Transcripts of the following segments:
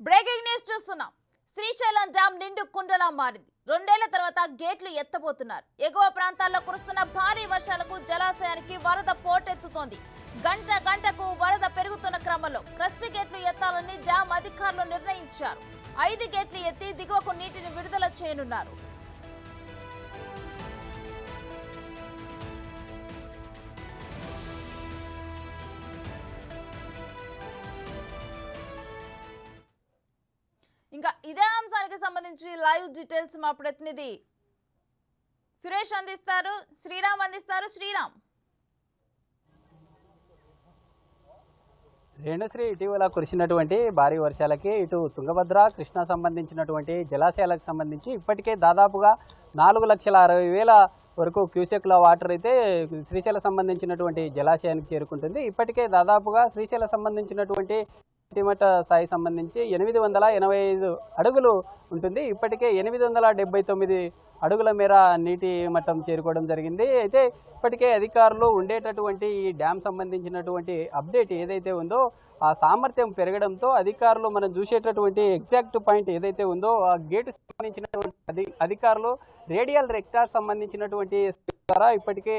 Breaking news చూస్తున్నాం. Srisailam dam నిండు కుండలా మారింది. 2 ఏళ్ల తర్వాత గేట్లు ఎత్తబోతున్నారు. ఎగువ ప్రాంతాల్లో కురుస్తున్న భారీ వర్షాలకు జలాశయానికి వరద పోటెత్తుతోంది. గంటకు వరద పెరుగుతున్న క్రమంలో క్రస్ట్ గేట్లు ఎత్తాలని డ్యాం అధికారులు నిర్ణయించారు. 5 గేట్లు ఎత్తి దిగువకు నీటిని విడుదల చేయనున్నారు. ఇంకా ఇదే అంశానికి సంబంధించి లైవ్ డీటెయిల్స్ మా ప్రతినిధి సురేష్ అందిస్తారు. శ్రీరామ్ అందిస్తారు. శ్రీరామ్, రేణుశ్రీ ఇటీవల కురిసినటువంటి భారీ వర్షాలకి ఇటు తుంగభద్ర కృష్ణా సంబంధించినటువంటి జలాశయాలకు సంబంధించి ఇప్పటికే దాదాపుగా 4,60,000 వరకు క్యూసెక్ల వాటర్ అయితే శ్రీశైలం సంబంధించినటువంటి జలాశయానికి చేరుకుంటుంది. ఇప్పటికే దాదాపుగా శ్రీశైలం సంబంధించినటువంటి నీటిమట్ట స్థాయి సంబంధించి 885 అడుగులు ఉంటుంది. ఇప్పటికే 879 అడుగుల మేర నీటి మట్టం చేరుకోవడం జరిగింది. అయితే ఇప్పటికే అధికారులు ఉండేటటువంటి ఈ డ్యామ్ సంబంధించినటువంటి అప్డేట్ ఏదైతే ఉందో ఆ సామర్థ్యం పెరగడంతో అధికారులు మనం చూసేటటువంటి ఎగ్జాక్ట్ పాయింట్ ఏదైతే ఉందో ఆ గేటు సంబంధించినటువంటి అధికారులు రేడియల్ రెక్టార్ సంబంధించినటువంటి ద్వారా ఇప్పటికే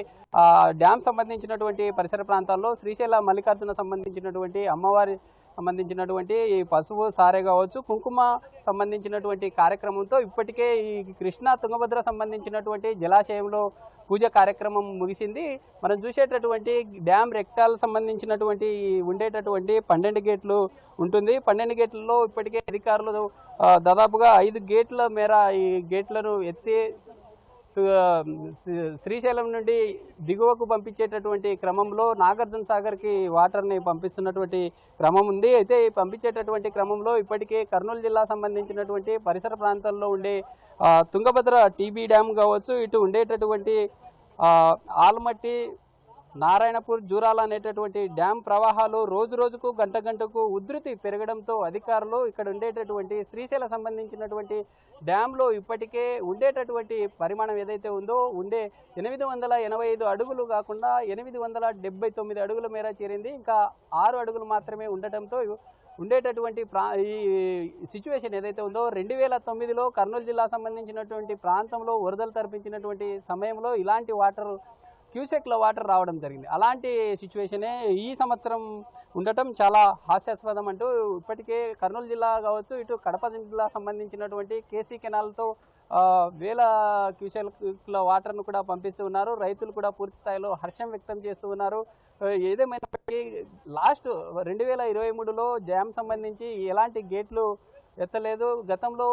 డ్యామ్ సంబంధించినటువంటి పరిసర ప్రాంతాల్లో శ్రీశైల మల్లికార్జున సంబంధించినటువంటి అమ్మవారి సంబంధించినటువంటి ఈ పసుపు సారే కావచ్చు, కుంకుమ సంబంధించినటువంటి కార్యక్రమంతో ఇప్పటికే ఈ కృష్ణా తుంగభద్ర సంబంధించినటువంటి జలాశయంలో పూజ కార్యక్రమం ముగిసింది. మనం చూసేటటువంటి డ్యామ్ రెక్టాల్ సంబంధించినటువంటి ఉండేటటువంటి 12 గేట్లు ఉంటుంది. 12 గేట్లలో ఇప్పటికే అధికారులు దాదాపుగా 5 గేట్ల మేర ఈ గేట్లను ఎత్తి శ్రీశైలం నుండి దిగువకు పంపించేటటువంటి క్రమంలో నాగార్జున సాగర్కి వాటర్ని పంపిస్తున్నటువంటి క్రమం ఉంది. అయితే పంపించేటటువంటి క్రమంలో ఇప్పటికే కర్నూలు జిల్లా సంబంధించినటువంటి పరిసర ప్రాంతాల్లో ఉండే తుంగభద్ర టీబీ డ్యామ్ కావచ్చు, ఇటు ఉండేటటువంటి ఆల్మట్టి, నారాయణపూర్, జూరాల అనేటటువంటి డ్యామ్ ప్రవాహాలు రోజుకు గంటకు ఉధృతి పెరగడంతో అధికారులు ఇక్కడ ఉండేటటువంటి శ్రీశైలం సంబంధించినటువంటి డ్యాంలో ఇప్పటికే ఉండేటటువంటి పరిమాణం ఏదైతే ఉందో 885 అడుగులు కాకుండా 879 అడుగుల మేర చేరింది. ఇంకా 6 అడుగులు మాత్రమే ఉండటంతో ఉండేటటువంటి ఈ సిచ్యువేషన్ ఏదైతే ఉందో 2009లో కర్నూలు జిల్లా సంబంధించినటువంటి ప్రాంతంలో వరదలు తరపించినటువంటి సమయంలో ఇలాంటి క్యూసెక్ల వాటర్ రావడం జరిగింది. అలాంటి సిచ్యువేషనే ఈ సంవత్సరం ఉండటం చాలా హాస్యాస్పదం అంటూ ఇప్పటికే కర్నూలు జిల్లా కావచ్చు, ఇటు కడప జిల్లా సంబంధించినటువంటి కేసీ కెనాల్తో వేల క్యూసెక్ల వాటర్ను కూడా పంపిస్తూ ఉన్నారు. రైతులు కూడా పూర్తి స్థాయిలో హర్షం వ్యక్తం చేస్తూ ఉన్నారు. ఏదేమైనప్పటికీ లాస్ట్ 2023లో డ్యామ్ సంబంధించి ఎలాంటి గేట్లు ఎత్తలేదు. గతంలో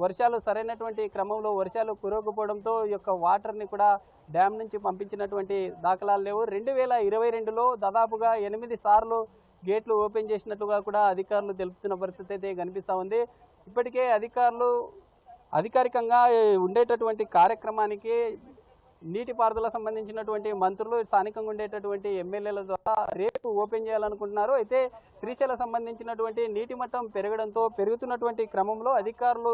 వర్షాలు సరైనటువంటి క్రమంలో వర్షాలు కురవకపోవడంతో ఈ యొక్క వాటర్ని కూడా డ్యామ్ నుంచి పంపించినటువంటి దాఖలాలు లేవు. 2022లో దాదాపుగా 8 సార్లు గేట్లు ఓపెన్ చేసినట్లుగా కూడా అధికారులు తెలుపుతున్న పరిస్థితి అయితే కనిపిస్తూ ఉంది. ఇప్పటికే అధికారులు అధికారికంగా ఉండేటటువంటి కార్యక్రమానికి నీటిపారుదల సంబంధించినటువంటి మంత్రులు, స్థానికంగా ఉండేటటువంటి ఎమ్మెల్యేల ద్వారా రేపు ఓపెన్ చేయాలనుకుంటున్నారు. అయితే శ్రీశైలం సంబంధించినటువంటి నీటి మట్టం పెరగడంతో పెరుగుతున్నటువంటి క్రమంలో అధికారులు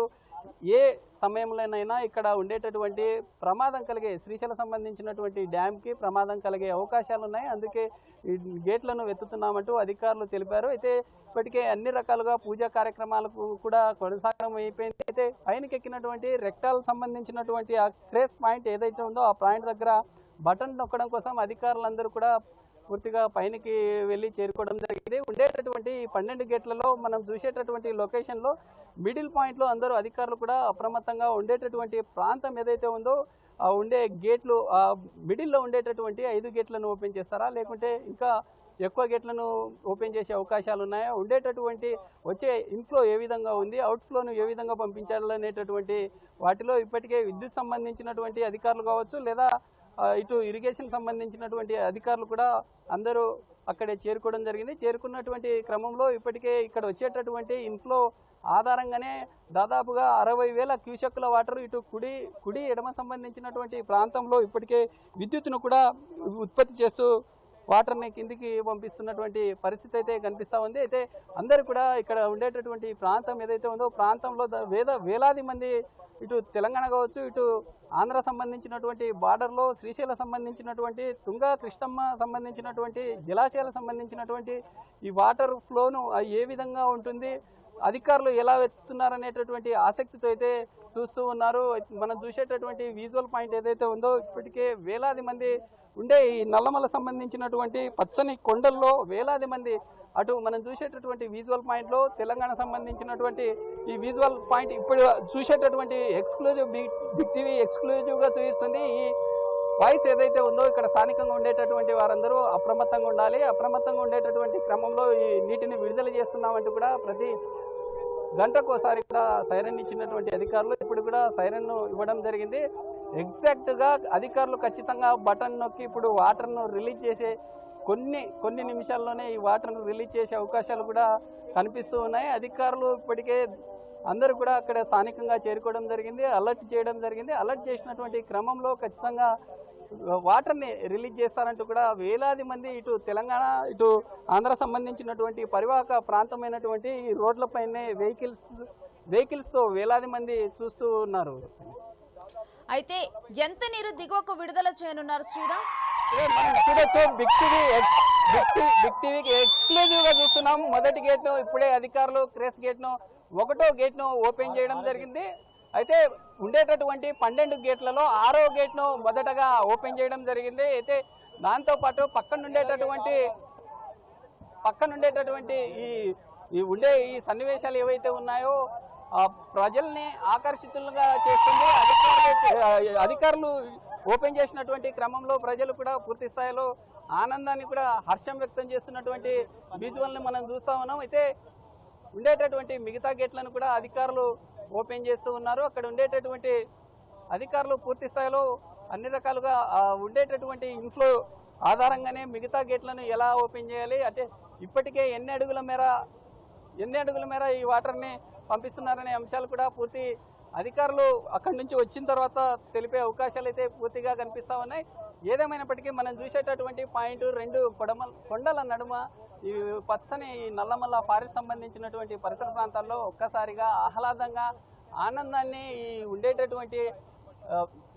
ఏ సమయంలోనైనా ఇక్కడ ఉండేటటువంటి ప్రమాదం కలిగే శ్రీశైలం సంబంధించినటువంటి డ్యామ్కి ప్రమాదం కలిగే అవకాశాలు ఉన్నాయి. అందుకే ఈ గేట్లను ఎత్తుతున్నామంటూ అధికారులు తెలిపారు. అయితే ఇప్పటికే అన్ని రకాలుగా పూజా కార్యక్రమాలకు కూడా కొనసాగడం అయిపోయింది. అయితే పైనకి ఎక్కినటువంటి రెక్టాల్ సంబంధించినటువంటి ఆ క్రేస్ పాయింట్ ఏదైతే ఉందో ఆ పాయింట్ దగ్గర బటన్ నొక్కడం కోసం అధికారులందరూ కూడా పూర్తిగా పైనకి వెళ్ళి చేరుకోవడం జరిగింది. ఉండేటటువంటి 12 గేట్లలో మనం చూసేటటువంటి లొకేషన్లో మిడిల్ పాయింట్లో అందరూ అధికారులు కూడా అప్రమత్తంగా ఉండేటటువంటి ప్రాంతం ఏదైతే ఉందో ఉండే గేట్లు మిడిల్లో ఉండేటటువంటి 5 గేట్లను ఓపెన్ చేస్తారా, లేకుంటే ఇంకా ఎక్కువ గేట్లను ఓపెన్ చేసే అవకాశాలు ఉన్నాయా, ఉండేటటువంటి వచ్చే ఇన్ఫ్లో ఏ విధంగా ఉంది, అవుట్ఫ్లోను ఏ విధంగా పంపించాలనేటటువంటి వాటిలో ఇప్పటికే విద్యుత్ సంబంధించినటువంటి అధికారులు కావచ్చు, లేదా ఇటు ఇరిగేషన్ సంబంధించినటువంటి అధికారులు కూడా అందరూ అక్కడే చేరుకోవడం జరిగింది. చేరుకున్నటువంటి క్రమంలో ఇప్పటికే ఇక్కడ వచ్చేటటువంటి ఇన్ఫ్లో ఆధారంగానే దాదాపుగా 60,000 క్యూసెక్ల వాటర్ ఇటు కుడి ఎడమ సంబంధించినటువంటి ప్రాంతంలో ఇప్పటికే విద్యుత్తును కూడా ఉత్పత్తి చేస్తూ వాటర్ని కిందికి పంపిస్తున్నటువంటి పరిస్థితి అయితే కనిపిస్తూ ఉంది. అయితే అందరూ కూడా ఇక్కడ ఉండేటటువంటి ప్రాంతం ఏదైతే ఉందో ప్రాంతంలో వేలాది మంది ఇటు తెలంగాణ కావచ్చు, ఇటు ఆంధ్ర సంబంధించినటువంటి బార్డర్లో శ్రీశైలం సంబంధించినటువంటి తుంగ, కృష్ణమ్మ సంబంధించినటువంటి జలాశయాలకు సంబంధించినటువంటి ఈ వాటర్ ఫ్లోను ఏ విధంగా ఉంటుంది, అధికారులు ఎలా వెతుకుతున్నారనేటటువంటి ఆసక్తితో అయితే చూస్తూ ఉన్నారు. మనం చూసేటటువంటి విజువల్ పాయింట్ ఏదైతే ఉందో ఇప్పటికే వేలాది మంది ఉండే ఈ నల్లమల సంబంధించినటువంటి పచ్చని కొండల్లో వేలాది మంది అటు మనం చూసేటటువంటి విజువల్ పాయింట్లో తెలంగాణ సంబంధించినటువంటి ఈ విజువల్ పాయింట్ ఇప్పుడు చూసేటటువంటి ఎక్స్క్లూజివ్ బిగ్ టీవీ ఎక్స్క్లూజివ్గా చూపిస్తుంది. ఈ వాయిస్ ఏదైతే ఉందో ఇక్కడ స్థానికంగా ఉండేటటువంటి వారందరూ అప్రమత్తంగా ఉండాలి. అప్రమత్తంగా ఉండేటటువంటి క్రమంలో ఈ నీటిని విడుదల చేస్తున్నామంటూ కూడా ప్రతి గంటకోసారి కూడా సైరన్ ఇచ్చినటువంటి అధికారులు ఇప్పుడు కూడా సైరన్ ఇవ్వడం జరిగింది. ఎగ్జాక్ట్గా అధికారులు ఖచ్చితంగా బటన్ నొక్కి ఇప్పుడు వాటర్ను రిలీజ్ చేసే కొన్ని నిమిషాల్లోనే ఈ వాటర్ను రిలీజ్ చేసే అవకాశాలు కూడా కనిపిస్తూ ఉన్నాయి. అధికారులు ఇప్పటికే అందరూ కూడా అక్కడ స్థానికంగా చేరుకోవడం జరిగింది, అలర్ట్ చేయడం జరిగింది. అలర్ట్ చేసినటువంటి క్రమంలో ఖచ్చితంగా వాటర్ని రిలీజ్ చేస్తారంటూ కూడా వేలాది మంది ఇటు తెలంగాణ ఇటు ఆంధ్ర సంబంధించినటువంటి పరివాహక ప్రాంతమైనటువంటి ఈ రోడ్లపైనే వెహికల్స్తో వేలాది మంది చూస్తూ ఉన్నారు. అయితే ఎంత నీరు దిగువకు విడుదల చేయనున్నారు శ్రీరామ్? మనం చూడొచ్చు బిగ్ టీవీకి ఎక్స్క్లూజివ్ గా చూస్తున్నాం. మొదటి గేట్ ను ఇప్పుడే అధికారులు క్రేస్ గేట్ ను 1వ గేట్ ను ఓపెన్ చేయడం జరిగింది. అయితే ఉండేటటువంటి 12 గేట్లలో 6వ గేట్ ను మొదటగా ఓపెన్ చేయడం జరిగింది. అయితే దాంతో పాటు పక్కనుండేటటువంటి ఈ సన్నివేశాలు ఏవైతే ఉన్నాయో ప్రజల్ని ఆకర్షితులుగా చేస్తుంది. అధికారులు ఓపెన్ చేసినటువంటి క్రమంలో ప్రజలు కూడా పూర్తి స్థాయిలో ఆనందాన్ని కూడా హర్షం వ్యక్తం చేస్తున్నటువంటి విజువల్ని మనం చూస్తా ఉన్నాం. అయితే ఉండేటటువంటి మిగతా గేట్లను కూడా అధికారులు ఓపెన్ చేస్తూ ఉన్నారు. అక్కడ ఉండేటటువంటి అధికారులు పూర్తి స్థాయిలో అన్ని రకాలుగా ఉండేటటువంటి ఇన్ఫ్లో ఆధారంగానే మిగతా గేట్లను ఎలా ఓపెన్ చేయాలి, అంటే ఇప్పటికే ఎన్ని అడుగుల మేర ఈ వాటర్ని పంపిస్తున్నారనే అంశాలు కూడా పూర్తి అధికారులు అక్కడి నుంచి వచ్చిన తర్వాత తెలిపే అవకాశాలు అయితే పూర్తిగా కనిపిస్తూ ఉన్నాయి. ఏదేమైనప్పటికీ మనం చూసేటటువంటి పాయింట్ 2 కొండల నడుమ ఈ పచ్చని నల్లమల్ల ఫారెస్ట్ సంబంధించినటువంటి పరిసర ప్రాంతాల్లో ఒక్కసారిగా ఆహ్లాదంగా ఆనందాన్ని ఈ ఉండేటటువంటి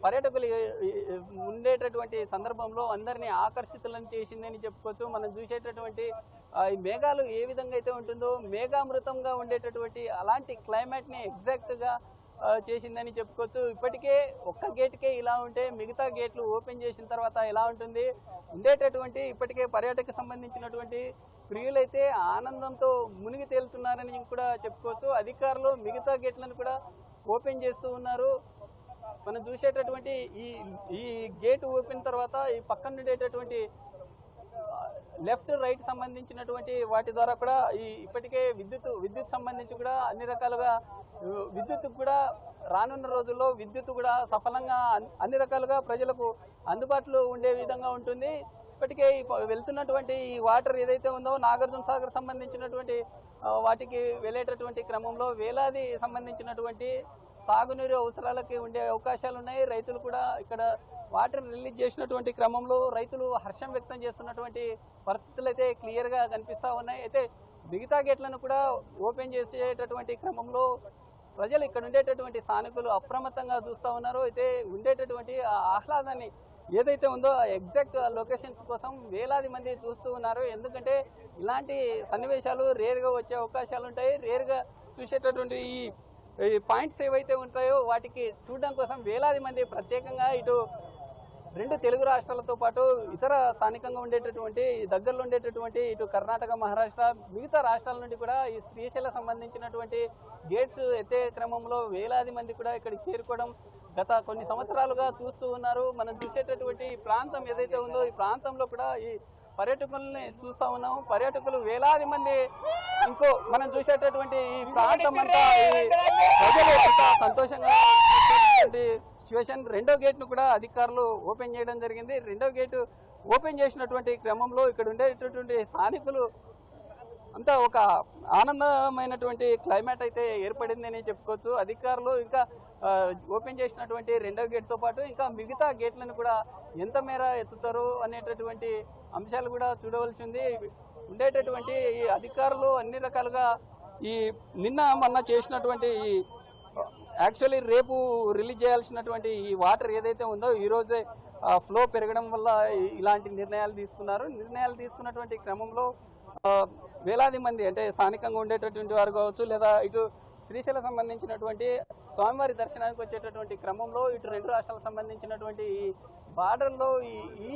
పర్యాటకులు ఉండేటటువంటి సందర్భంలో అందరినీ ఆకర్షితులను చేసిందని చెప్పుకోవచ్చు. మనం చూసేటటువంటి ఈ మేఘాలు ఏ విధంగా అయితే ఉంటుందో మేఘామృతంగా ఉండేటటువంటి అలాంటి క్లైమేట్ని ఎగ్జాక్ట్గా చేసిందని చెప్పుకోవచ్చు. ఇప్పటికే ఒక్క గేట్కే ఇలా ఉంటే మిగతా గేట్లు ఓపెన్ చేసిన తర్వాత ఎలా ఉంటుంది ఉండేటటువంటి ఇప్పటికే పర్యాటక సంబంధించినటువంటి ప్రియులైతే ఆనందంతో మునిగి తేలుతున్నారని కూడా చెప్పుకోవచ్చు. అధికారులు మిగతా గేట్లను కూడా ఓపెన్ చేస్తూ ఉన్నారు. మనం చూసేటటువంటి ఈ గేట్ ఓపెన్ తర్వాత ఈ పక్కన ఉండేటటువంటి లెఫ్ట్ రైట్ సంబంధించినటువంటి వాటి ద్వారా కూడా ఇప్పటికే విద్యుత్ సంబంధించి కూడా అన్ని రకాలుగా విద్యుత్ కూడా రానున్న రోజుల్లో విద్యుత్ కూడా సఫలంగా అన్ని రకాలుగా ప్రజలకు అందుబాటులో ఉండే విధంగా ఉంటుంది. ఇప్పటికే వెళ్తున్నటువంటి ఈ వాటర్ ఏదైతే ఉందో నాగార్జున సాగర్ సంబంధించినటువంటి వాటికి వెళ్ళేటటువంటి క్రమంలో వేలాది సంబంధించినటువంటి సాగునీరు అవసరాలకి ఉండే అవకాశాలు ఉన్నాయి. రైతులు కూడా ఇక్కడ వాటర్ రిలీజ్ చేసినటువంటి క్రమంలో రైతులు హర్షం వ్యక్తం చేస్తున్నటువంటి పరిస్థితులు అయితే క్లియర్గా కనిపిస్తూ ఉన్నాయి. అయితే మిగతా గేట్లను కూడా ఓపెన్ చేసేటటువంటి క్రమంలో ప్రజలు ఇక్కడ ఉండేటటువంటి స్థానికులు అప్రమత్తంగా చూస్తూ ఉన్నారు. అయితే ఉండేటటువంటి ఆహ్లాదాన్ని ఏదైతే ఉందో ఎగ్జాక్ట్ లొకేషన్స్ కోసం వేలాది మంది చూస్తూ ఉన్నారు. ఎందుకంటే ఇలాంటి సన్నివేశాలు రేర్గా వచ్చే అవకాశాలు ఉంటాయి. రేర్గా చూసేటటువంటి ఈ పాయింట్స్ ఏవైతే ఉంటాయో వాటికి చూడడం కోసం వేలాది మంది ప్రత్యేకంగా ఇటు 2 తెలుగు రాష్ట్రాలతో పాటు ఇతర స్థానికంగా ఉండేటటువంటి దగ్గరలో ఉండేటటువంటి ఇటు కర్ణాటక, మహారాష్ట్ర మిగతా రాష్ట్రాల నుండి కూడా ఈ శ్రీశైలం సంబంధించినటువంటి గేట్స్ ఎత్తే క్రమంలో వేలాది మంది కూడా ఇక్కడికి చేరుకోవడం గత కొన్ని సంవత్సరాలుగా చూస్తూ ఉన్నారు. మనం చూసేటటువంటి ప్రాంతం ఏదైతే ఉందో ఈ ప్రాంతంలో కూడా ఈ పర్యాటకుల్ని చూస్తూ ఉన్నాము. పర్యాటకులు వేలాది మంది మనం చూసేటటువంటి ఈ ప్రాంతం అంతా ప్రజలు సంతోషంగా సిచ్యువేషన్. 2వ గేట్ను కూడా అధికారులు ఓపెన్ చేయడం జరిగింది. 2వ గేటు ఓపెన్ చేసినటువంటి క్రమంలో ఇక్కడ ఉండేటటువంటి స్థానికులు అంతా ఒక ఆనందమైనటువంటి క్లైమేట్ అయితే ఏర్పడిందని చెప్పుకోవచ్చు. అధికారులు ఇంకా ఓపెన్ చేసినటువంటి 2వ గేట్తో పాటు ఇంకా మిగతా గేట్లను కూడా ఎంత మేర ఎత్తుతారు అనేటటువంటి అంశాలు కూడా చూడవలసి ఉంది. ఉండేటటువంటి ఈ అధికారులు అన్ని రకాలుగా ఈ మొన్న చేసినటువంటి ఈ యాక్చువల్లీ రేపు రిలీజ్ చేయాల్సినటువంటి ఈ వాటర్ ఏదైతే ఉందో ఈరోజే ఫ్లో పెరగడం వల్ల ఇలాంటి నిర్ణయాలు తీసుకున్నారు. నిర్ణయాలు తీసుకున్నటువంటి క్రమంలో ఆ, వేలాది మంది అంటే స్థానికంగా ఉండేటటువంటి వారు కావచ్చు, లేదా ఇటు శ్రీశైలం సంబంధించినటువంటి స్వామివారి దర్శనానికి వచ్చేటటువంటి క్రమంలో ఇటు రెండు రాష్ట్రాలకు సంబంధించినటువంటి ఈ బార్డర్లో ఈ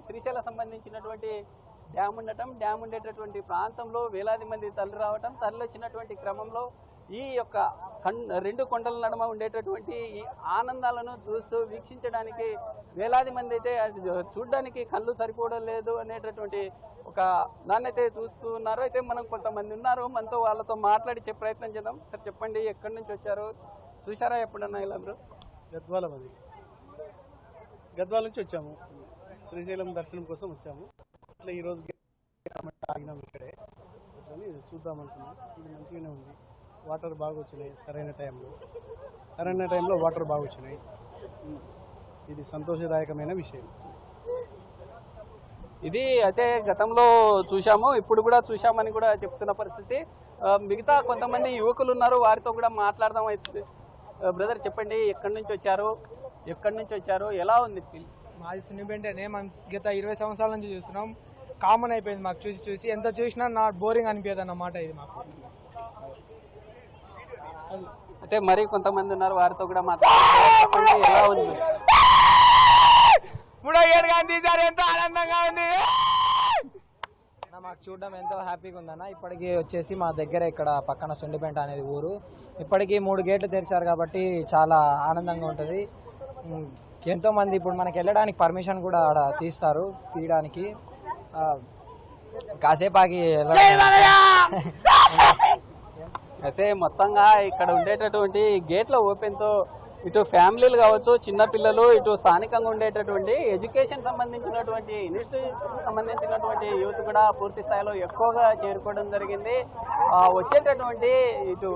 శ్రీశైలం సంబంధించినటువంటి డ్యామ్ ఉండటం, డ్యామ్ ఉండేటటువంటి ప్రాంతంలో వేలాది మంది తరలి రావటం, తరలి వచ్చినటువంటి క్రమంలో ఈ యొక్క రెండు కొండల నడుమ ఉండేటటువంటి ఈ ఆనందాలను చూస్తూ వీక్షించడానికి వేలాది మంది అయితే చూడడానికి కళ్ళు సరిపోవడం లేదు అనేటటువంటి ఒక దాన్నైతే చూస్తూ ఉన్నారు. అయితే మనం కొంతమంది ఉన్నారు, మనతో వాళ్ళతో మాట్లాడించే ప్రయత్నం చేద్దాం. సార్ చెప్పండి, ఎక్కడి నుంచి వచ్చారు, చూసారా ఎప్పుడన్నా ఇలా? గద్వాల నుంచి వచ్చాము, శ్రీశైలం దర్శనం కోసం వచ్చాము. ఇట్లా ఈరోజు ఆగినాం ఇక్కడే, అట్లని చూద్దామనుకున్నాం. ఇది మంచిగానే ఉంది, వాటర్ బాగా వచ్చినాయి సరైన టైంలో వాటర్ బాగా వచ్చినాయి. ఇది సంతోషదాయకమైన విషయం. ఇది అయితే గతంలో చూసాము, ఇప్పుడు కూడా చూసామని కూడా చెప్తున్న పరిస్థితి. మిగతా కొంతమంది యువకులు ఉన్నారు, వారితో కూడా మాట్లాడదాం. అయితే బ్రదర్ చెప్పండి, ఎక్కడి నుంచి వచ్చారు, ఎలా ఉంది ఫీల్? మాది సున్నిపెంటేనే. మనం గత 20 సంవత్సరాల నుంచి చూస్తున్నాం. కామన్ అయిపోయింది మాకు చూసి ఎంత చూసినా బోరింగ్ అనిపించదు అన్నమాట ఇది మాకు. అయితే మరి కొంతమంది ఉన్నారు, వారితో కూడా మాట్లాడండి, ఎలా ఉంది? ఎంతో ఆనందంగా ఉంది. మాకు చూడడం ఎంతో హ్యాపీగా ఉందన్న. ఇప్పటికీ వచ్చేసి మా దగ్గర ఇక్కడ పక్కన సుండిపేంట అనేది ఊరు, ఇప్పటికీ 3 గేట్లు తెరిచారు కాబట్టి చాలా ఆనందంగా ఉంటుంది. ఎంతో మంది ఇప్పుడు మనకి వెళ్ళడానికి పర్మిషన్ కూడా ఆడ తీయడానికి కాసేపు ఆగి అయితే మొత్తంగా ఇక్కడ ఉండేటటువంటి గేట్ల ఓపెన్తో ఇటు ఫ్యామిలీలు కావచ్చు, చిన్నపిల్లలు, ఇటు స్థానికంగా ఉండేటటువంటి ఎడ్యుకేషన్ సంబంధించినటువంటి ఇన్స్టిట్యూట్ సంబంధించినటువంటి యూత్ కూడా పూర్తి స్థాయిలో ఎక్కువగా చేరుకోవడం జరిగింది. వచ్చేటటువంటి ఇటు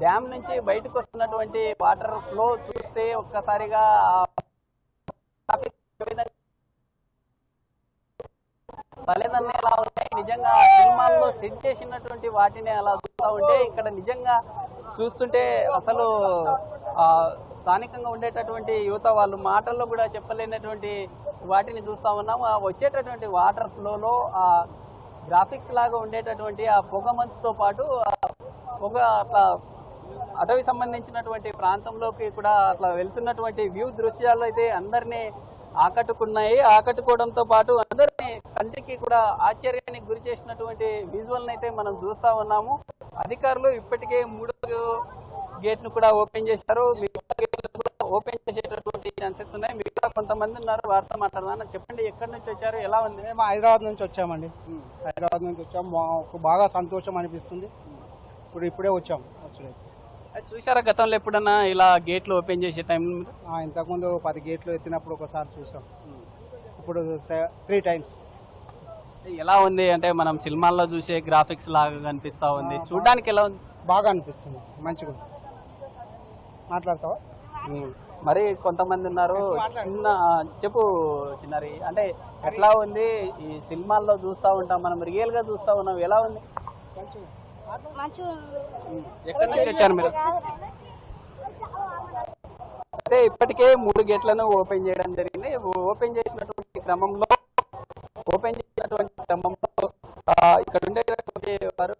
డ్యామ్ నుంచి బయటకు వస్తున్నటువంటి వాటర్ ఫ్లో చూస్తే ఒక్కసారిగా తల్లిదండ్రులు ఎలా ఉంటాయి, నిజంగా సినిమాల్లో సెట్ చేసినటువంటి వాటిని అలా చూస్తూ ఉంటే ఇక్కడ నిజంగా చూస్తుంటే అసలు స్థానికంగా ఉండేటటువంటి యువత వాళ్ళు మాటల్లో కూడా చెప్పలేనటువంటి వాటిని చూస్తూ ఉన్నాం. వచ్చేటటువంటి వాటర్ ఫ్లోలో ఆ గ్రాఫిక్స్ లాగా ఉండేటటువంటి ఆ పొగ మంచుతో పాటు పొగ అట్లా అటవీ సంబంధించినటువంటి ప్రాంతంలోకి కూడా అట్లా వెళ్తున్నటువంటి వ్యూ దృశ్యాలు అయితే అందరినీ ఆకట్టుకోవడంతో పాటు అందరినీ కంటికి కూడా ఆశ్చర్యానికి గురి చేసినటువంటి విజువల్ని అయితే మనం చూస్తూ ఉన్నాము. అధికారులు ఇప్పటికే 3వ గేట్ను కూడా ఓపెన్ చేశారు, మిగతా గేట్లు కూడా ఓపెన్ చేసేటటువంటి ఛాన్సెస్ ఉన్నాయి. మిగతా కొంతమంది ఉన్నారు, వారితో మాట్లాడదాం. చెప్పండి, ఎక్కడి నుంచి వచ్చారు, ఎలా ఉంది? మేము హైదరాబాద్ నుంచి వచ్చామండి. మాకు బాగా సంతోషం అనిపిస్తుంది. ఇప్పుడే వచ్చాము. చూసారా గతంలో ఎప్పుడన్నా ఇలా గేట్లు ఓపెన్ చేసే టైం? ఇంతకుముందు 10 గేట్లు ఎత్తినప్పుడు ఒకసారి చూసాం, ఇప్పుడు 3 times. ఎలా ఉంది అంటే మనం సినిమాల్లో చూసే గ్రాఫిక్స్ లాగా కనిపిస్తా ఉంది, చూడడానికి ఎలా ఉంది? బాగా అనిపిస్తుంది, మంచిగా ఉంది. మాట్లాడతావా? మరి కొంతమంది ఉన్నారు, చెప్పు చిన్నారి, అంటే ఎట్లా ఉంది? ఈ సినిమాల్లో చూస్తూ ఉంటాం, మనం రియల్ గా చూస్తూ ఉన్నాం, ఎలా ఉంది? ఎక్కడి నుంచి వచ్చారు మీరు? అంటే ఇప్పటికే 3 గేట్లను ఓపెన్ చేయడం జరిగింది. ఓపెన్ చేసినటువంటి క్రమంలో ఇక్కడ ఉండేటటువంటి వారు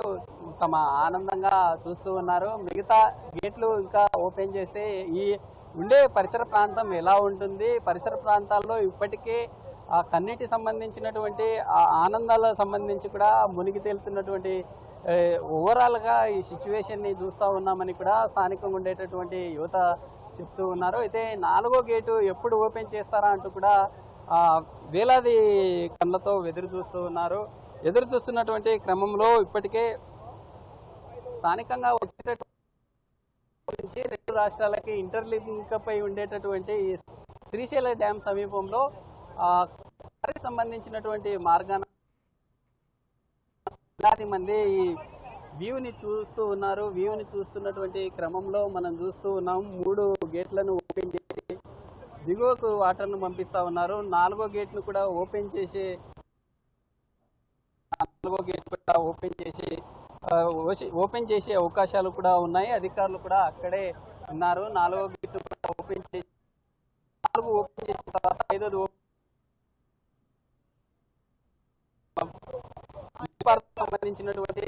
తమ ఆనందంగా చూస్తూ ఉన్నారు. మిగతా గేట్లు ఇంకా ఓపెన్ చేస్తే ఈ ఉండే పరిసర ప్రాంతం ఎలా ఉంటుంది, పరిసర ప్రాంతాల్లో ఇప్పటికే ఆ కన్నీటి సంబంధించినటువంటి ఆ ఆనందాల సంబంధించి కూడా మునిగి తేలుతున్నటువంటి ఓవరాల్గా ఈ సిచ్యువేషన్ని చూస్తూ ఉన్నామని కూడా స్థానికంగా ఉండేటటువంటి యువత చెప్తూ ఉన్నారు. అయితే 4వ గేటు ఎప్పుడు ఓపెన్ చేస్తారా అంటూ కూడా వేలాది కళ్ళతో ఎదురు చూస్తున్నటువంటి క్రమంలో ఇప్పటికే స్థానికంగా వచ్చేటటువంటి 2 రాష్ట్రాలకి ఇంటర్లింక్ పై ఉండేటటువంటి శ్రీశైల డ్యామ్ సమీపంలో సంబంధించినటువంటి మార్గాన వేలాది మంది ఈ వ్యూని చూస్తూ ఉన్నారు. వ్యూని చూస్తున్నటువంటి క్రమంలో మనం చూస్తూ ఉన్నాం, 3 గేట్లను ఓపెన్ చేసి దిగువకు వాటర్ను పంపిస్తా ఉన్నారు. 4వ గేట్ను కూడా ఓపెన్ చేసే అవకాశాలు కూడా ఉన్నాయి. అధికారులు కూడా అక్కడే ఉన్నారు. 4వ గేట్ కూడా ఓపెన్ చేసి 4 ఓపెన్ చేసిన తర్వాత 5వ సంబంధించినటువంటి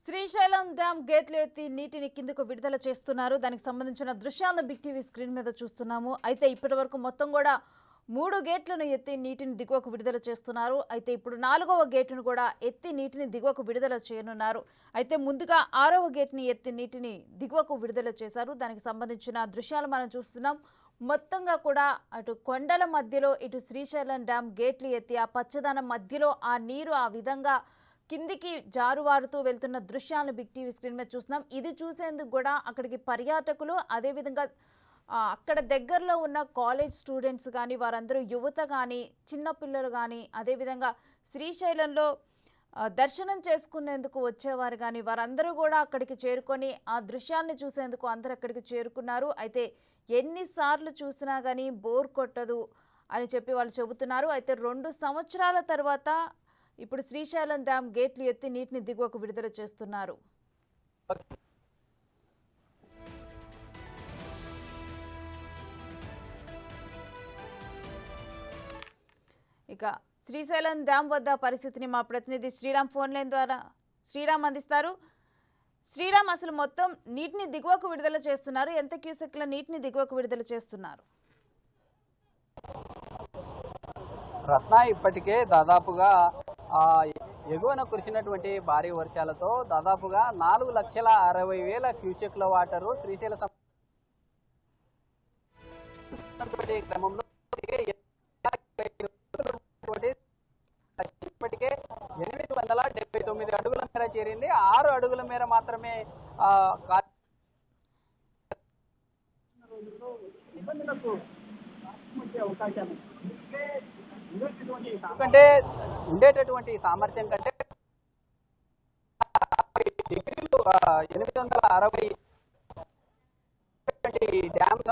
శ్రీశైలం డ్యామ్ గేట్లు ఎత్తి నీటిని కిందకు విడుదల చేస్తున్నారు. దానికి సంబంధించిన దృశ్యాలను బిగ్ టీవీ స్క్రీన్ మీద చూస్తున్నాము. అయితే ఇప్పటి వరకు మొత్తం కూడా 3 గేట్లను ఎత్తి నీటిని దిగువకు విడుదల చేస్తున్నారు. అయితే ఇప్పుడు 4వ గేటును కూడా ఎత్తి నీటిని దిగువకు విడుదల చేయనున్నారు. అయితే ముందుగా 6వ గేట్ని ఎత్తి నీటిని దిగువకు విడుదల చేశారు. దానికి సంబంధించిన దృశ్యాలు మనం చూస్తున్నాం. మొత్తంగా కూడా అటు కొండల మధ్యలో ఇటు శ్రీశైలం డ్యామ్ గేట్లు ఎత్తి ఆ పచ్చదనం మధ్యలో ఆ నీరు ఆ విధంగా కిందికి జారువారుతూ వెళ్తున్న దృశ్యాలను బిగ్ టీవీ స్క్రీన్ మీద చూస్తున్నాం. ఇది చూసేందుకు కూడా అక్కడికి పర్యాటకులు అదేవిధంగా అక్కడ దగ్గరలో ఉన్న కాలేజ్ స్టూడెంట్స్ కానీ వారందరూ యువత కానీ చిన్నపిల్లలు కానీ అదేవిధంగా శ్రీశైలంలో దర్శనం చేసుకునేందుకు వచ్చేవారు కానీ వారందరూ కూడా అక్కడికి చేరుకొని ఆ దృశ్యాన్ని చూసేందుకు అందరూ అక్కడికి చేరుకున్నారు. అయితే ఎన్నిసార్లు చూసినా కానీ బోర్ కొట్టదు అని చెప్పి వాళ్ళు చెబుతున్నారు. అయితే 2 సంవత్సరాల తర్వాత ఇప్పుడు శ్రీశైలం డ్యామ్ గేట్లు ఎత్తి నీటిని దిగువకు విడుదల చేస్తున్నారు. ఇక శ్రీశైలం డ్యామ్ వద్ద పరిస్థితిని మా ప్రతినిధి శ్రీరామ్ ఫోన్ లైన్ ద్వారా శ్రీరామ్ అందిస్తారు. శ్రీరామ్, అసలు మొత్తం నీటిని దిగువకు విడుదల చేస్తున్నారు. ఎంత క్యూసెక్ల నీటిని దిగువకు విడుదల చేస్తున్నారు? రత్న, ఇప్పటికే దాదాపుగా ఎగువన కురిసినటువంటి భారీ వర్షాలతో దాదాపుగా 4,60,000 క్యూసెక్ల వాటరు శ్రీశైలం క్రమంలో ఇప్పటికే 879 అడుగుల మేర చేరింది. 6 అడుగుల మేర మాత్రమే ఎందుకంటే ఉండేటటువంటి సామర్థ్యం కంటే 860 డ్యామ్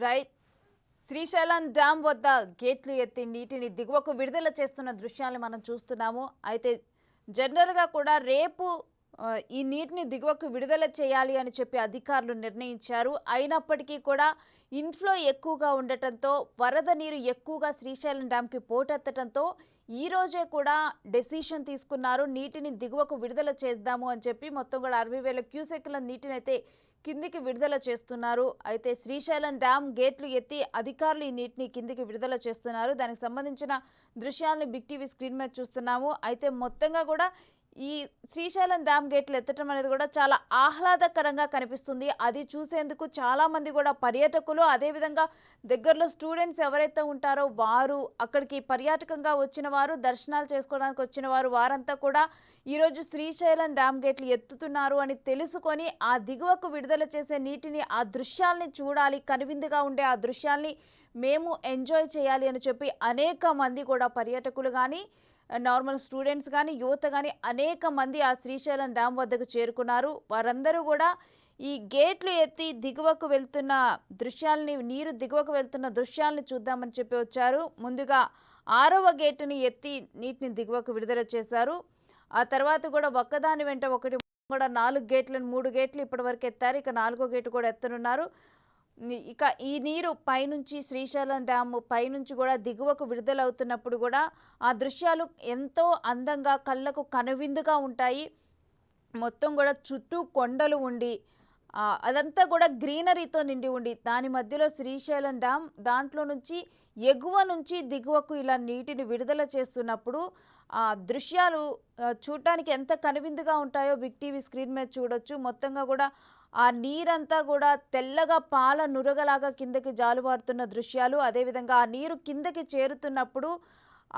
రైట్, శ్రీశైలం డ్యామ్ వద్ద గేట్లు ఎత్తి నీటిని దిగువకు విడుదల చేస్తున్న దృశ్యాలను మనం చూస్తున్నాము. అయితే జనరల్గా కూడా రేపు ఈ నీటిని దిగువకు విడుదల చేయాలి అని చెప్పి అధికారులు నిర్ణయించారు. అయినప్పటికీ కూడా ఇన్ఫ్లో ఎక్కువగా ఉండటంతో వరద నీరు ఎక్కువగా శ్రీశైలం డ్యామ్కి పోటెత్తడంతో ఈ రోజే కూడా డెసిషన్ తీసుకున్నారు. నీటిని దిగువకు విడుదల చేద్దాము అని చెప్పి మొత్తం కూడా 60,000 క్యూసెక్ల నీటిని అయితే కిందికి విడుదల చేస్తున్నారు. అయితే శ్రీశైలం డ్యామ్ గేట్లు ఎత్తి అధికారులు ఈ నీటిని కిందికి విడుదల చేస్తున్నారు. దానికి సంబంధించిన దృశ్యాలను బిగ్ టీవీ స్క్రీన్ మీద చూస్తున్నాము. అయితే మొత్తంగా కూడా ఈ శ్రీశైలం డ్యామ్ గేట్లు ఎత్తడం అనేది కూడా చాలా ఆహ్లాదకరంగా కనిపిస్తుంది. అది చూసేందుకు చాలామంది కూడా పర్యాటకులు అదేవిధంగా దగ్గరలో స్టూడెంట్స్ ఎవరైతే ఉంటారో వారు అక్కడికి పర్యాటకంగా వచ్చిన వారు దర్శనాలు చేసుకోవడానికి వచ్చిన వారంతా కూడా ఈరోజు శ్రీశైలం డ్యామ్ గేట్లు ఎత్తుతున్నారు అని తెలుసుకొని ఆ దిగువకు విడుదల చేసే నీటిని ఆ దృశ్యాల్ని చూడాలి, కనువిందుగా ఉండే ఆ దృశ్యాల్ని మేము ఎంజాయ్ చేయాలి అని చెప్పి అనేక మంది కూడా పర్యాటకులు కానీ నార్మల్ స్టూడెంట్స్ కానీ యువత కానీ అనేక మంది ఆ శ్రీశైలం డ్యామ్ వద్దకు చేరుకున్నారు. వారందరూ కూడా ఈ గేట్లు ఎత్తి దిగువకు వెళ్తున్న దృశ్యాలని నీరు దిగువకు వెళ్తున్న దృశ్యాలను చూద్దామని చెప్పి వచ్చారు. ముందుగా 6వ గేటుని ఎత్తి నీటిని దిగువకు విడుదల చేశారు. ఆ తర్వాత కూడా ఒక్కదాని వెంట ఒకటి కూడా 4 గేట్లను 3 గేట్లు ఇప్పటి వరకు ఎత్తారు. ఇక 4వ గేటు కూడా ఎత్తనున్నారు. ఇక ఈ నీరు పైనుంచి శ్రీశైలం డ్యామ్ పైనుంచి కూడా దిగువకు విడుదలవుతున్నప్పుడు కూడా ఆ దృశ్యాలు ఎంతో అందంగా కళ్ళకు కనువిందుగా ఉంటాయి. మొత్తం కూడా చుట్టూ కొండలు ఉండి అదంతా కూడా గ్రీనరీతో నిండి ఉండి దాని మధ్యలో శ్రీశైలం డ్యామ్ దాంట్లో నుంచి ఎగువ నుంచి దిగువకు ఇలా నీటిని విడుదల చేస్తున్నప్పుడు ఆ దృశ్యాలు చూడటానికి ఎంత కనువిందుగా ఉంటాయో బిగ్ టీవీ స్క్రీన్ మీద చూడొచ్చు. మొత్తంగా కూడా ఆ నీరంతా కూడా తెల్లగా పాల నురగలాగా కిందకి జాలువారుతున్న దృశ్యాలు. అదేవిధంగా ఆ నీరు కిందకి చేరుతున్నప్పుడు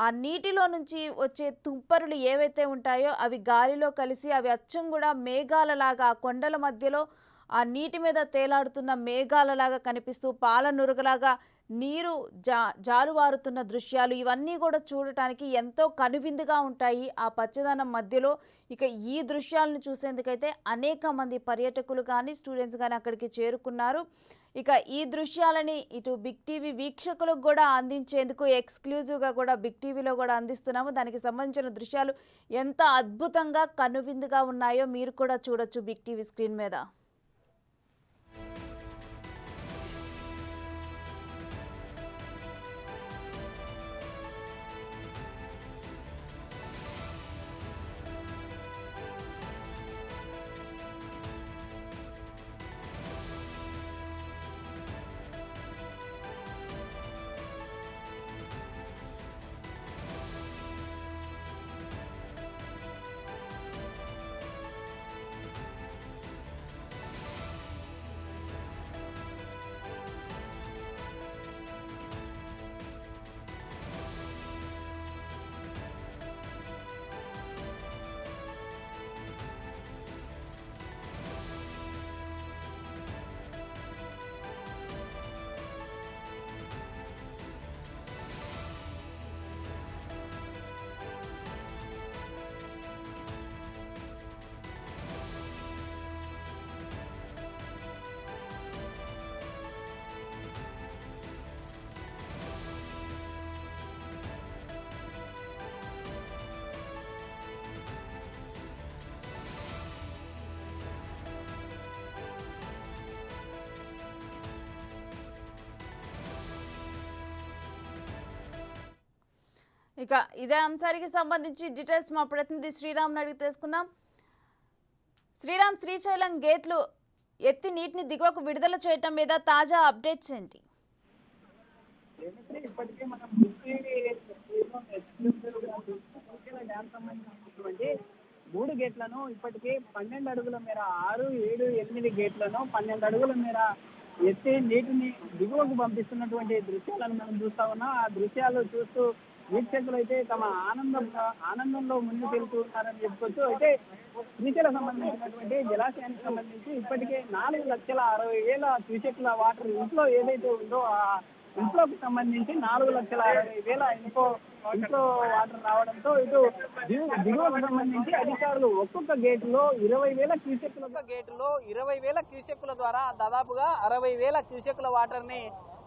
ఆ నీటిలో నుంచి వచ్చే తుంపరులు ఏవైతే ఉంటాయో అవి గాలిలో కలిసి అవి అచ్చం కూడా మేఘాలలాగా ఆ కొండల మధ్యలో ఆ నీటి మీద తేలాడుతున్న మేఘాలలాగా కనిపిస్తూ పాల నురగలాగా నీరు జారువారుతున్న దృశ్యాలు ఇవన్నీ కూడా చూడటానికి ఎంతో కనువిందుగా ఉంటాయి ఆ పచ్చదనం మధ్యలో. ఇక ఈ దృశ్యాలను చూసేందుకైతే అనేక మంది పర్యాటకులు కానీ స్టూడెంట్స్ కానీ అక్కడికి చేరుకున్నారు. ఇక ఈ దృశ్యాలని ఇటు బిగ్ టీవీ వీక్షకులకు కూడా అందించేందుకు ఎక్స్క్లూజివ్గా కూడా బిగ్ టీవీలో కూడా అందిస్తున్నాము. దానికి సంబంధించిన దృశ్యాలు ఎంత అద్భుతంగా కనువిందుగా ఉన్నాయో మీరు కూడా చూడొచ్చు బిగ్ టీవీ స్క్రీన్ మీద. ఇక ఇదే అంశానికి సంబంధించి డీటెయిల్స్ మా ప్రతినిధి శ్రీరామ్ అడిగి తెలుసుకుందాం. శ్రీరామ్, శ్రీశైలం గేట్లు ఎత్తి నీటిని దిగువకు విడుదల చేయటం మీద తాజా అప్డేట్స్ ఏంటి? ఇప్పటికే మనం డ్యామ్ సంబంధించినటువంటి 3 గేట్లను ఇప్పటికే 12 అడుగుల మేర 6, 7, 8 గేట్లను 12 అడుగుల మేర ఎత్తి నీటిని దిగువకు పంపిస్తున్నటువంటి దృశ్యాలను మనం చూస్తా ఉన్నాం. ఆ దృశ్యాలు చూస్తూ వీక్షకులు అయితే తమ ఆనందంలో ముందు తెలుపుతున్నారని చెప్పుకోవచ్చు. అయితే శ్రీశైలం సంబంధించినటువంటి జలాశయానికి సంబంధించి ఇప్పటికే 4,60,000 క్యూసెక్ల వాటర్ ఇంట్లో ఏదైతే ఉందో ఆ ఇంట్లోకి సంబంధించి 4,60,000 ఇంట్లో వాటర్ రావడంతో ఇటు దిగువకు సంబంధించి అధికారులు ఒక్కొక్క గేటులో 20,000 క్యూసెక్కుల ద్వారా దాదాపుగా 60,000 క్యూసెక్కుల వాటర్ ని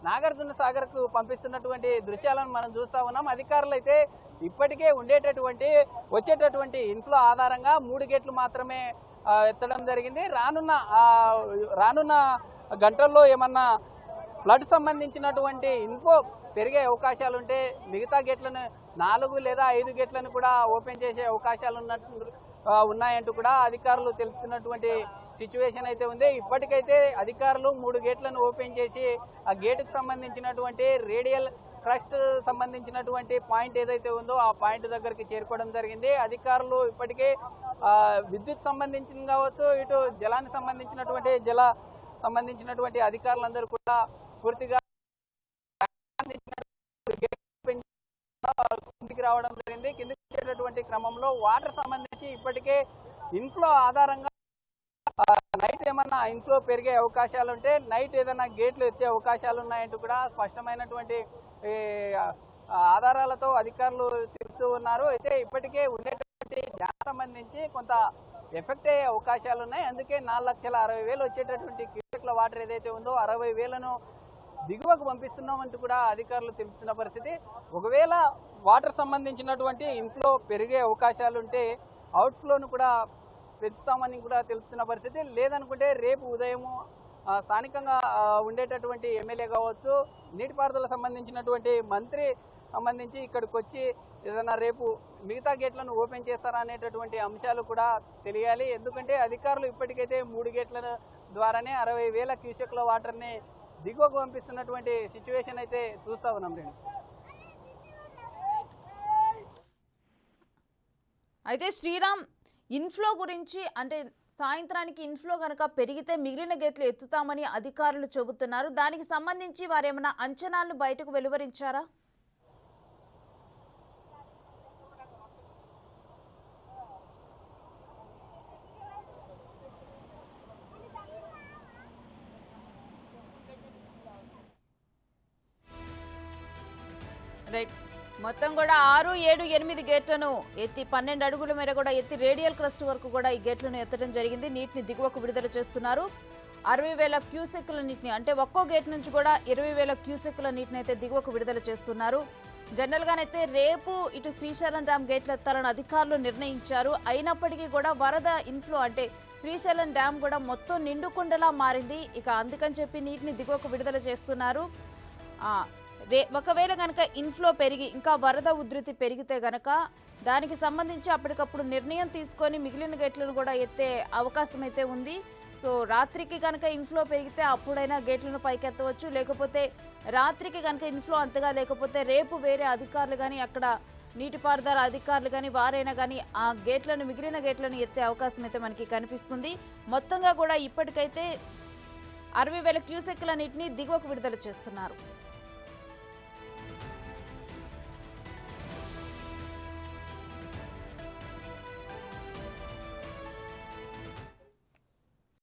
నాగార్జున సాగర్ కు పంపిస్తున్నటువంటి దృశ్యాలను మనం చూస్తా ఉన్నాం. అధికారులు అయితే ఇప్పటికే వచ్చేటటువంటి ఇన్ఫ్లో ఆధారంగా 3 గేట్లు మాత్రమే ఎత్తడం జరిగింది. రానున్న గంటల్లో ఏమన్నా ఫ్లడ్ సంబంధించినటువంటి ఇన్ఫో పెరిగే అవకాశాలుంటే మిగతా గేట్లను 4 లేదా 5 గేట్లను కూడా ఓపెన్ చేసే అవకాశాలు ఉన్నాయంటూ కూడా అధికారులు తెలుపుతున్నటువంటి సిచ్యువేషన్ అయితే ఉంది. ఇప్పటికైతే అధికారులు 3 గేట్లను ఓపెన్ చేసి ఆ గేటుకు సంబంధించినటువంటి రేడియల్ క్రస్ట్ సంబంధించినటువంటి పాయింట్ ఏదైతే ఉందో ఆ పాయింట్ దగ్గరికి చేరుకోవడం జరిగింది. అధికారులు ఇప్పటికే విద్యుత్ సంబంధించింది కావచ్చు, ఇటు జలానికి సంబంధించినటువంటి అధికారులందరూ కూడా పూర్తిగా కిందికి రావడం జరిగింది. కిందికి వచ్చేటటువంటి క్రమంలో వాటర్ సంబంధించి ఇప్పటికే ఇన్ఫ్లో ఆధారంగా నైట్ ఏమన్నా ఇన్ఫ్లో పెరిగే అవకాశాలు ఉంటే నైట్ ఏదైనా గేట్లు ఎత్తే అవకాశాలు ఉన్నాయంటూ కూడా స్పష్టమైనటువంటి ఆధారాలతో అధికారులు చెబుతూ ఉన్నారు. అయితే ఇప్పటికే ఉండేటువంటి డ్యామ్ సంబంధించి కొంత ఎఫెక్ట్ అయ్యే అవకాశాలు ఉన్నాయి. అందుకే 4,60,000 వచ్చేటటువంటి క్యూసెక్ల వాటర్ ఏదైతే ఉందో 60,000ను దిగువకు పంపిస్తున్నామంటూ కూడా అధికారులు తెలుపుతున్న పరిస్థితి. ఒకవేళ వాటర్ సంబంధించినటువంటి ఇన్ఫ్లో పెరిగే అవకాశాలుంటే అవుట్ఫ్లోను కూడా పెంచుతామని కూడా తెలుపుతున్న పరిస్థితి. లేదనుకుంటే రేపు ఉదయము స్థానికంగా ఉండేటటువంటి ఎమ్మెల్యే కావచ్చు, నీటిపారుదల సంబంధించినటువంటి మంత్రి సంబంధించి ఇక్కడికి వచ్చి ఏదైనా రేపు మిగతా గేట్లను ఓపెన్ చేస్తారా అనేటటువంటి అంశాలు కూడా తెలియాలి. ఎందుకంటే అధికారులు ఇప్పటికైతే 3 గేట్లను ద్వారానే 60,000 క్యూసెక్ల వాటర్ని దిగువకు పంపిస్తున్నటువంటి సిచ్యువేషన్ అయితే చూస్తా ఉన్నాం ఫ్రెండ్స్. అయితే శ్రీరామ్, ఇన్ఫ్లో గురించి అంటే సాయంత్రానికి ఇన్ఫ్లో కనుక పెరిగితే మిగిలిన గేట్లు ఎత్తుతామని అధికారులు చెబుతున్నారు. దానికి సంబంధించి వారేమైనా అంచనాలను బయటకు వెలువరించారా? రైట్, మొత్తం కూడా 6, 7, 8 గేట్లను ఎత్తి 12 అడుగుల మేర కూడా ఎత్తి రేడియల్ క్రస్ట్ వరకు కూడా ఈ గేట్లను ఎత్తడం జరిగింది. నీటిని దిగువకు విడుదల చేస్తున్నారు. 60,000 క్యూసెక్కుల నీటిని, అంటే ఒక్కో గేట్ నుంచి కూడా 20,000 క్యూసెక్కుల నీటిని అయితే దిగువకు విడుదల చేస్తున్నారు. జనరల్గానైతే రేపు ఇటు శ్రీశైలం డ్యామ్ గేట్లు ఎత్తాలని అధికారులు నిర్ణయించారు. అయినప్పటికీ కూడా వరద ఇన్ఫ్లో అంటే శ్రీశైలం డ్యామ్ కూడా మొత్తం నిండుకుండలా మారింది. ఇక అందుకని చెప్పి నీటిని దిగువకు విడుదల చేస్తున్నారు. ఒకవేళ కనుక ఇన్ఫ్లో పెరిగి ఇంకా వరద ఉధృతి పెరిగితే గనక దానికి సంబంధించి అప్పటికప్పుడు నిర్ణయం తీసుకొని మిగిలిన గేట్లను కూడా ఎత్తే అవకాశం అయితే ఉంది. సో రాత్రికి కనుక ఇన్ఫ్లో పెరిగితే అప్పుడైనా గేట్లను పైకెత్తవచ్చు. లేకపోతే రాత్రికి కనుక ఇన్ఫ్లో అంతగా లేకపోతే రేపు వేరే అధికారులు కానీ అక్కడ నీటిపారుదల అధికారులు కానీ వారైనా కానీ ఆ గేట్లను మిగిలిన గేట్లను ఎత్తే అవకాశం అయితే మనకి కనిపిస్తుంది. మొత్తంగా కూడా ఇప్పటికైతే 60,000 క్యూసెక్కుల నీటిని దిగువకు విడుదల చేస్తున్నారు.